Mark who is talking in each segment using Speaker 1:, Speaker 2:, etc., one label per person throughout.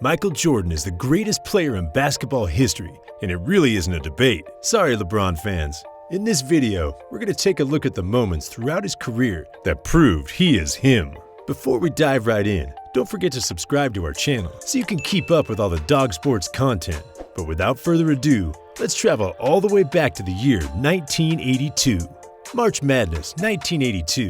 Speaker 1: Michael Jordan is the greatest player in basketball history, and it really isn't a debate. Sorry, LeBron fans. In this video, we're going to take a look at the moments throughout his career that proved he is him. Before we dive right in, don't forget to subscribe to our channel so you can keep up with all the Dawg Sports content. But without further ado, let's travel all the way back to the year 1982. March Madness 1982.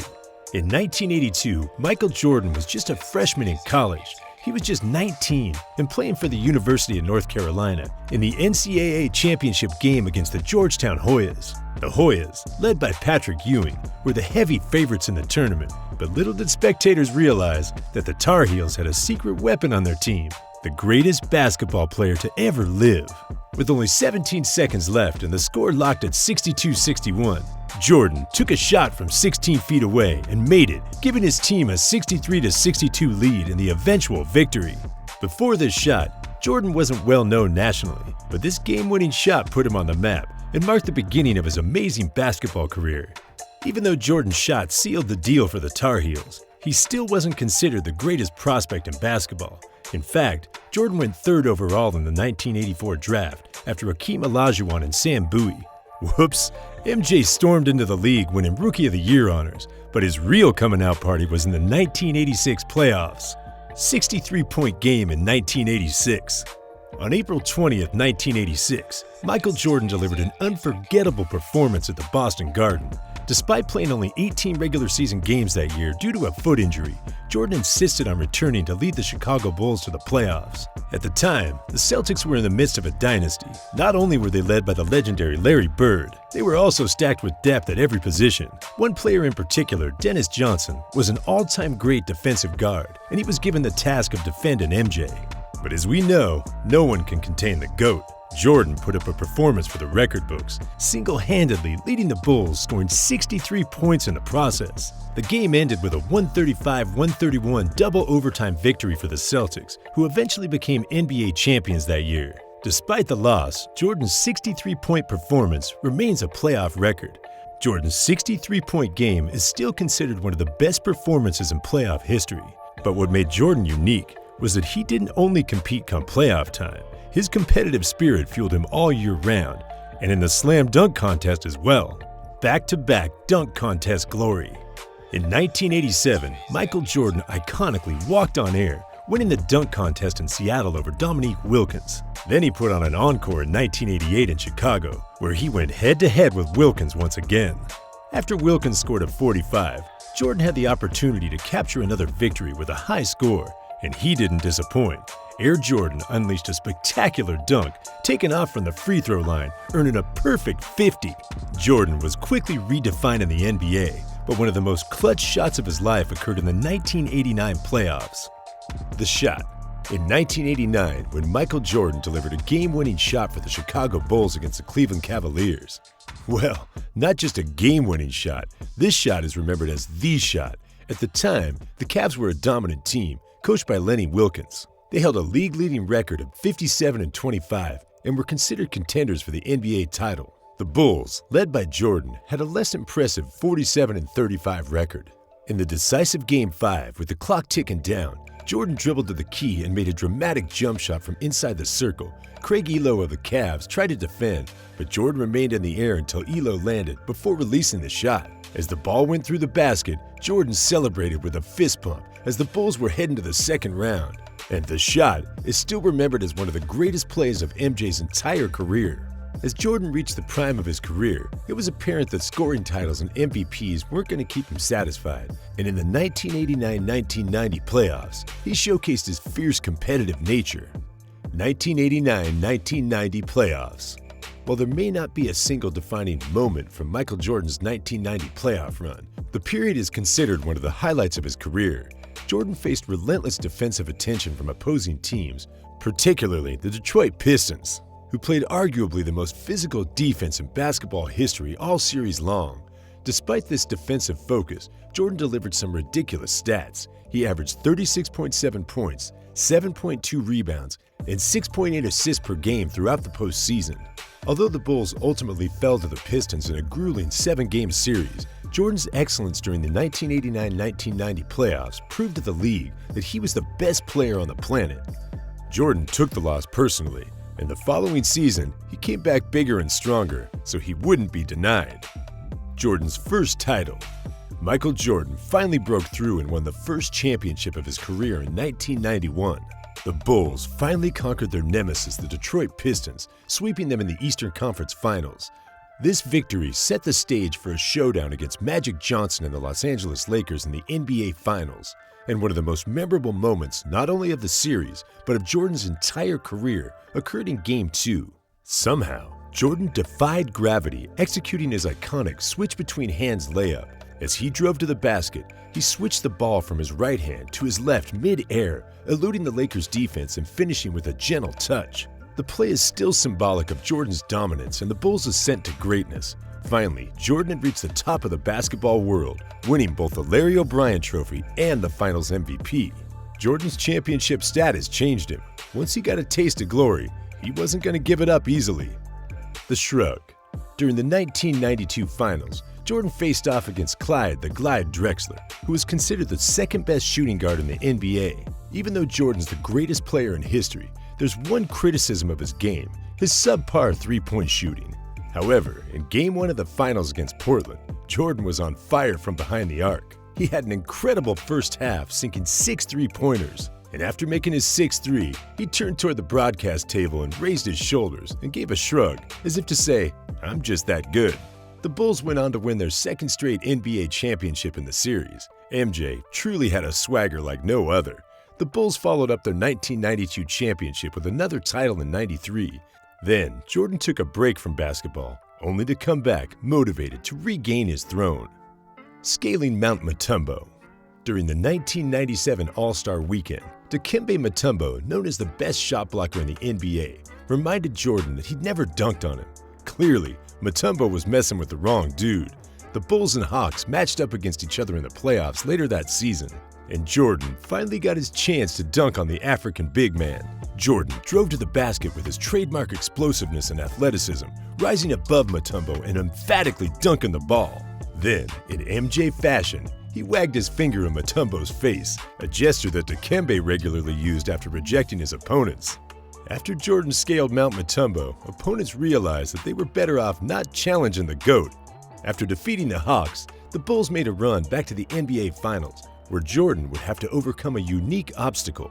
Speaker 1: In 1982, Michael Jordan was just a freshman in college. He was just 19 and playing for the University of North Carolina in the NCAA championship game against the Georgetown Hoyas. The Hoyas, led by Patrick Ewing, were the heavy favorites in the tournament, but little did spectators realize that the Tar Heels had a secret weapon on their team, the greatest basketball player to ever live. With only 17 seconds left and the score locked at 62-61, Jordan took a shot from 16 feet away and made it, giving his team a 63-62 lead in the eventual victory. Before this shot, Jordan wasn't well known nationally, but this game-winning shot put him on the map and marked the beginning of his amazing basketball career. Even though Jordan's shot sealed the deal for the Tar Heels, he still wasn't considered the greatest prospect in basketball. In fact, Jordan went third overall in the 1984 draft after Hakeem Olajuwon and Sam Bowie. Whoops, MJ stormed into the league winning Rookie of the Year honors, but his real coming out party was in the 1986 playoffs. 63-point game in 1986. On April 20th, 1986, Michael Jordan delivered an unforgettable performance at the Boston Garden. Despite playing only 18 regular season games that year due to a foot injury, Jordan insisted on returning to lead the Chicago Bulls to the playoffs. At the time, the Celtics were in the midst of a dynasty. Not only were they led by the legendary Larry Bird, they were also stacked with depth at every position. One player in particular, Dennis Johnson, was an all-time great defensive guard, and he was given the task of defending MJ. But as we know, no one can contain the GOAT. Jordan put up a performance for the record books, single-handedly leading the Bulls, scoring 63 points in the process. The game ended with a 135-131 double overtime victory for the Celtics, who eventually became NBA champions that year. Despite the loss, Jordan's 63-point performance remains a playoff record. Jordan's 63-point game is still considered one of the best performances in playoff history. But what made Jordan unique was that he didn't only compete come playoff time. His competitive spirit fueled him all year round, and in the slam dunk contest as well. Back-to-back dunk contest glory. In 1987, Michael Jordan iconically walked on air, winning the dunk contest in Seattle over Dominique Wilkins. Then he put on an encore in 1988 in Chicago, where he went head-to-head with Wilkins once again. After Wilkins scored a 45, Jordan had the opportunity to capture another victory with a high score, and he didn't disappoint. Air Jordan unleashed a spectacular dunk, taken off from the free throw line, earning a perfect 50. Jordan was quickly redefined in the NBA, but one of the most clutch shots of his life occurred in the 1989 playoffs. The shot. In 1989, when Michael Jordan delivered a game-winning shot for the Chicago Bulls against the Cleveland Cavaliers. Well, not just a game-winning shot, this shot is remembered as the shot. At the time, the Cavs were a dominant team, coached by Lenny Wilkens. They held a league-leading record of 57-25 and were considered contenders for the NBA title. The Bulls, led by Jordan, had a less impressive 47-35 record. In the decisive Game 5, with the clock ticking down, Jordan dribbled to the key and made a dramatic jump shot from inside the circle. Craig Elo of the Cavs tried to defend, but Jordan remained in the air until Elo landed before releasing the shot. As the ball went through the basket, Jordan celebrated with a fist pump as the Bulls were heading to the second round. And the shot is still remembered as one of the greatest plays of MJ's entire career. As Jordan reached the prime of his career, it was apparent that scoring titles and MVPs weren't going to keep him satisfied. And in the 1989-1990 playoffs, he showcased his fierce competitive nature. 1989-1990 playoffs. While there may not be a single defining moment from Michael Jordan's 1990 playoff run, the period is considered one of the highlights of his career. Jordan faced relentless defensive attention from opposing teams, particularly the Detroit Pistons, who played arguably the most physical defense in basketball history all series long. Despite this defensive focus, Jordan delivered some ridiculous stats. He averaged 36.7 points, 7.2 rebounds, and 6.8 assists per game throughout the postseason. Although the Bulls ultimately fell to the Pistons in a grueling 7-game series, Jordan's excellence during the 1989-1990 playoffs proved to the league that he was the best player on the planet. Jordan took the loss personally, and the following season, he came back bigger and stronger, so he wouldn't be denied. Jordan's first title. Michael Jordan finally broke through and won the first championship of his career in 1991. The Bulls finally conquered their nemesis, the Detroit Pistons, sweeping them in the Eastern Conference Finals. This victory set the stage for a showdown against Magic Johnson and the Los Angeles Lakers in the NBA Finals, and one of the most memorable moments not only of the series, but of Jordan's entire career occurred in Game 2. Somehow, Jordan defied gravity, executing his iconic switch between hands layup. As he drove to the basket, he switched the ball from his right hand to his left mid-air, eluding the Lakers' defense and finishing with a gentle touch. The play is still symbolic of Jordan's dominance and the Bulls' ascent to greatness. Finally, Jordan had reached the top of the basketball world, winning both the Larry O'Brien Trophy and the Finals MVP. Jordan's championship status changed him. Once he got a taste of glory, he wasn't going to give it up easily. The Shrug. During the 1992 Finals, Jordan faced off against Clyde the Glide Drexler, who was considered the second-best shooting guard in the NBA. Even though Jordan's the greatest player in history, there's one criticism of his game: his subpar three-point shooting. However, in Game 1 of the Finals against Portland, Jordan was on fire from behind the arc. He had an incredible first half, sinking 6 three-pointers. And after making his 6th three, he turned toward the broadcast table and raised his shoulders and gave a shrug, as if to say, "I'm just that good." The Bulls went on to win their second straight NBA championship in the series. MJ truly had a swagger like no other. The Bulls followed up their 1992 championship with another title in '93. Then, Jordan took a break from basketball, only to come back motivated to regain his throne. Scaling Mount Matumbo. During the 1997 All-Star Weekend, Dikembe Matumbo, known as the best shot blocker in the NBA, reminded Jordan that he'd never dunked on him. Clearly, Matumbo was messing with the wrong dude. The Bulls and Hawks matched up against each other in the playoffs later that season, and Jordan finally got his chance to dunk on the African big man. Jordan drove to the basket with his trademark explosiveness and athleticism, rising above Matumbo and emphatically dunking the ball. Then, in MJ fashion, he wagged his finger in Matumbo's face, a gesture that Dikembe regularly used after rejecting his opponents. After Jordan scaled Mount Matumbo, opponents realized that they were better off not challenging the GOAT. After defeating the Hawks, the Bulls made a run back to the NBA Finals, where Jordan would have to overcome a unique obstacle.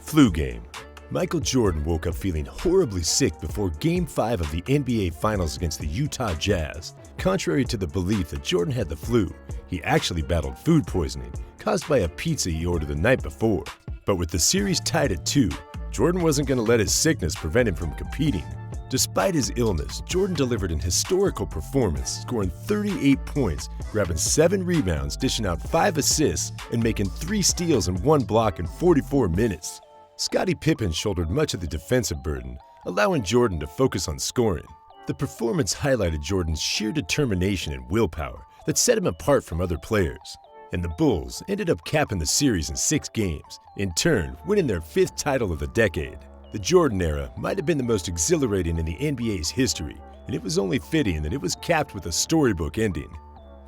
Speaker 1: Flu game. Michael Jordan woke up feeling horribly sick before Game 5 of the NBA Finals against the Utah Jazz. Contrary to the belief that Jordan had the flu, he actually battled food poisoning caused by a pizza he ordered the night before. But with the series tied at 2, Jordan wasn't going to let his sickness prevent him from competing. Despite his illness, Jordan delivered an historical performance, scoring 38 points, grabbing 7 rebounds, dishing out 5 assists, and making 3 steals and 1 block in 44 minutes. Scottie Pippen shouldered much of the defensive burden, allowing Jordan to focus on scoring. The performance highlighted Jordan's sheer determination and willpower that set him apart from other players. And the Bulls ended up capping the series in 6 games, in turn winning their 5th title of the decade. The Jordan era might have been the most exhilarating in the NBA's history, and it was only fitting that it was capped with a storybook ending.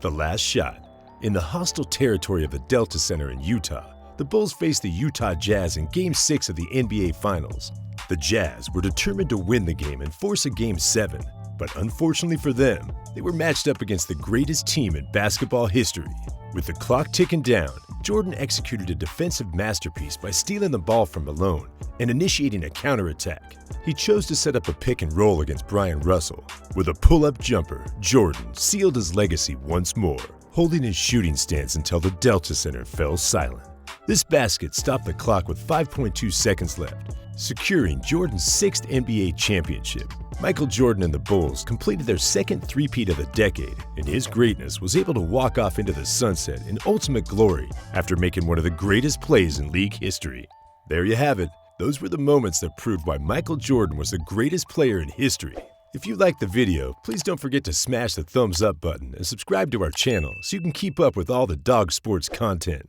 Speaker 1: The last shot. In the hostile territory of the Delta Center in Utah, the Bulls faced the Utah Jazz in Game 6 of the NBA Finals. The Jazz were determined to win the game and force a Game 7, but unfortunately for them, they were matched up against the greatest team in basketball history. With the clock ticking down, Jordan executed a defensive masterpiece by stealing the ball from Malone and initiating a counterattack. He chose to set up a pick and roll against Brian Russell. With a pull-up jumper, Jordan sealed his legacy once more, holding his shooting stance until the Delta Center fell silent. This basket stopped the clock with 5.2 seconds left, securing Jordan's 6th NBA championship. Michael Jordan and the Bulls completed their 2nd three-peat of the decade, and his greatness was able to walk off into the sunset in ultimate glory after making one of the greatest plays in league history. There you have it. Those were the moments that proved why Michael Jordan was the greatest player in history. If you liked the video, please don't forget to smash the thumbs up button and subscribe to our channel so you can keep up with all the Dawg Sports content.